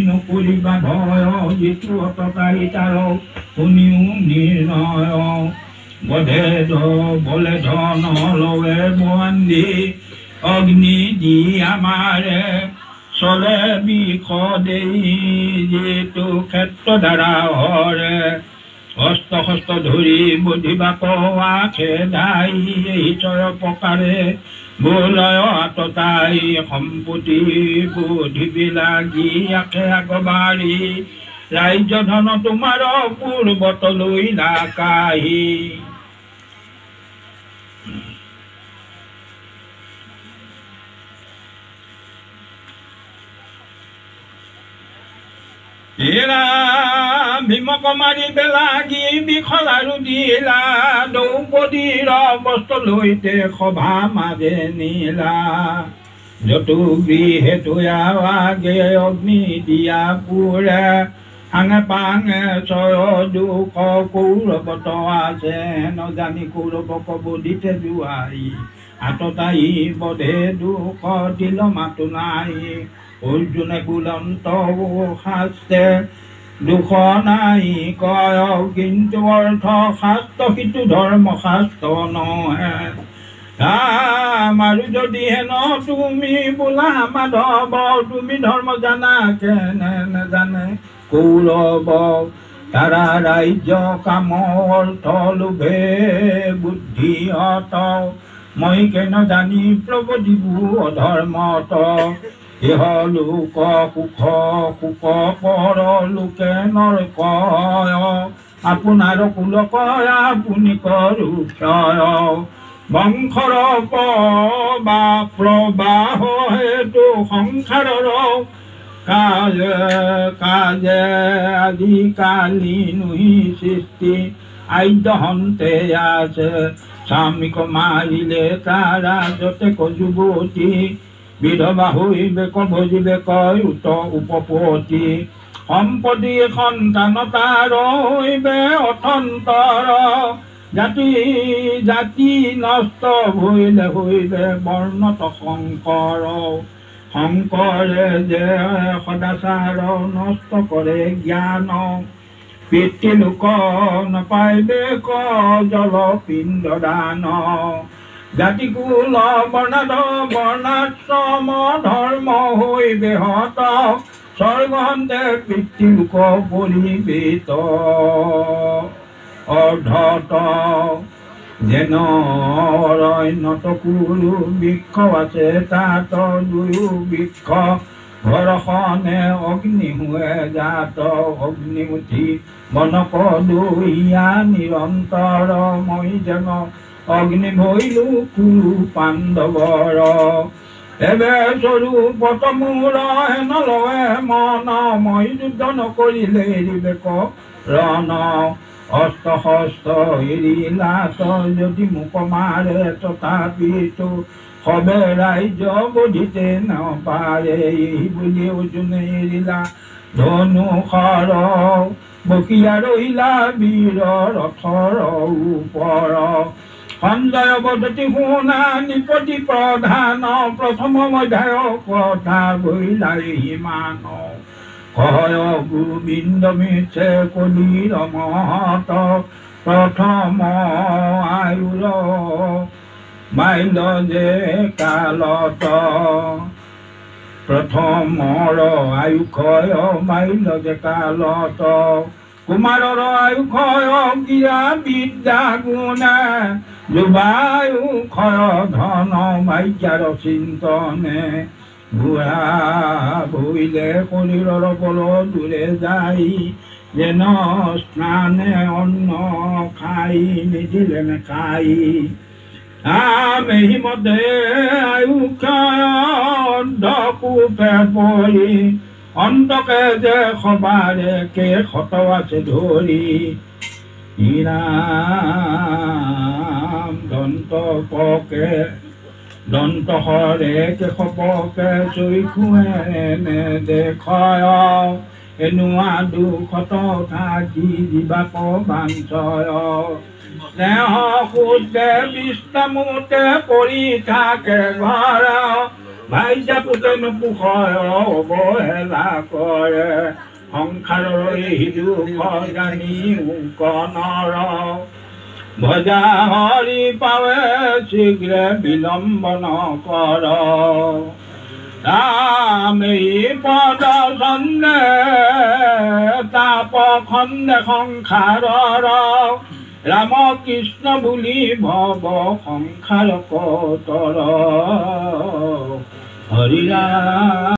নকৰিবা ভয় যিটো অতকাৰী তাৰ শুনিও নিৰ্ণয় বধে বলে ধন লৱে বন্দী অগ্নি দি আমাৰে চলে বিষ দেই যিটো ক্ষেত্ৰ দ্বাৰা হৰে হস্ত হস্ত ধৰি বুদ্ধিবাক আখে দাই ঈশ্বৰ প্ৰকাৰে বোলয় আততাই সম্পত্তি বুদ্ধিবিলাগি আখে আগবাঢ়ি ৰাজ্য ধন তোমাৰ পূৰ্বত লৈ লাকাহি এৰা ভীমক মাৰি বেলাগি বিখল আৰু দিলা দ্ৰৌপদীৰ বস্ত্ৰ লৈতে সভা মাজে নিলা যতু গৃহে আগে অগ্নি দিয়া পুৰে আঙে পাঙে ছয় দুখ কৌৰৱত আছে নজানি কৌৰৱক বধিতে জোৱাই আততাই বধে দুখ দিল মাতো নাই অৰ্জুনে বুলন্ত শাস্ত্ৰে দুখ নাই কয় কিন্তু অৰ্থ শাস্ত্ৰ সিটো ধৰ্ম শাস্ত্ৰ নহে মাৰো যদি হেন তুমি বোলা মাধৱ তুমি ধৰ্ম জানা কেনে নেজানে কৌৰৱ তাৰা ৰাজ্য কাম অৰ্থ লোভে বুদ্ধি হত মই কেন জানি প্ৰবদিবু অধৰ্মত ইহ লোক সুখ সুখ পৰ লোকে নৰক আপোনাৰ কুল কয় আপুনি কৰো ক্ষয় বংশৰ বা প্ৰবাহ হেতু সংসাৰৰ কাজে কাজে আজিকালি নুহি সৃষ্টি আদ্য হন্তে আছে স্বামীক মাৰিলে তাৰা যতে যুৱতী বিধৱা হৈবে ভজিবে কয় উত উপপতি সম্পত্তি সন্তান তাৰ হৈবে অথন্তৰ জাতি জাতি নষ্ট হৈলে হৈবে বৰ্ণত শংকৰ শংকৰে যে সদাচাৰ নষ্ট কৰে জ্ঞান পিতৃলোক নাপাইবে ক জল পিণ্ড দান জাতি কুল বৰ্ণাশ্ৰম ধৰ্ম হৈবে হত স্বৰ্গন্তে পিতৃলোক পৰিবেত অৰ্ধত যেন অৰণ্যত কুৰু বৃক্ষ আছে তাত দুয়ো বৃক্ষ ঘৰখনে অগ্নি হোৱে জাত অগ্নিমুঠি মনক দৈয়া নিৰন্তৰ মই যেন অগ্নি ভৈলো কুৰু পাণ্ডৱৰ এবে স্বৰূপত মোৰ হেন লয়ে মন মই যুদ্ধ নকৰিলে এৰিবেক ৰণ অস্ত্ৰ শস্ত্ৰ এৰিলা তই যদি মোক মাৰে তথাপিতো সবে ৰাজ্য বধিতে নপাৰে এই বুলি অৰ্জুনে এৰিলা ধনুষৰ বকিয়া ৰহিলা বীৰ ৰথৰ ওপৰ সঞ্জয় পদ্ধতি শুনা নিপতি প্ৰধান প্ৰথম অধ্যায় কথা বহিলাই সিমান কয় গোবিন্দ মিছে কলিৰ মহত প্ৰথম আয়ুৰ মাইল যে কালত প্ৰথমৰ আয়ুক্ষয় মাইল যে কালত কুমাৰৰ আয়ুক্ষয় ক্ৰীড়া বিদ্যা গুণে যুৱায়ুক্ষয় ধন ভাগ্যাৰ চিন্তনে বুঢ়া বহিলে শৰীৰৰ বল দূৰে যাই যেন স্নানে অন্ন খাই নিদিলে নেখাই মেহিমতে আয়ুক্ষয় অন্ধকূপে পৰি অন্তকে যে সবাৰে কে ক্ষত আছে ধৰি ৰাম দন্ত পকে দন্ত হৰে কেশৱকে চৈখুৱে নেদেখয় এনুৱা দুখত থাকি জীৱাক বাঞ্ছয় দেহ সূৰ্যে বিশ্ৰামোতে পৰি থাকে ঘৰ ভাইজা পুতে নোপোষয় অৱহেলা কৰে সংসাৰৰ এই দুখ জানি কৰ ভজা হৰি পাৱে শীঘ্ৰে বিলম্ব নকৰ ৰামে পদ চন্দে তাপ খন্দে সংসাৰৰ ৰাম কৃষ্ণ বুলি ভৱ সংসাৰ কতৰ হৰি ৰাম।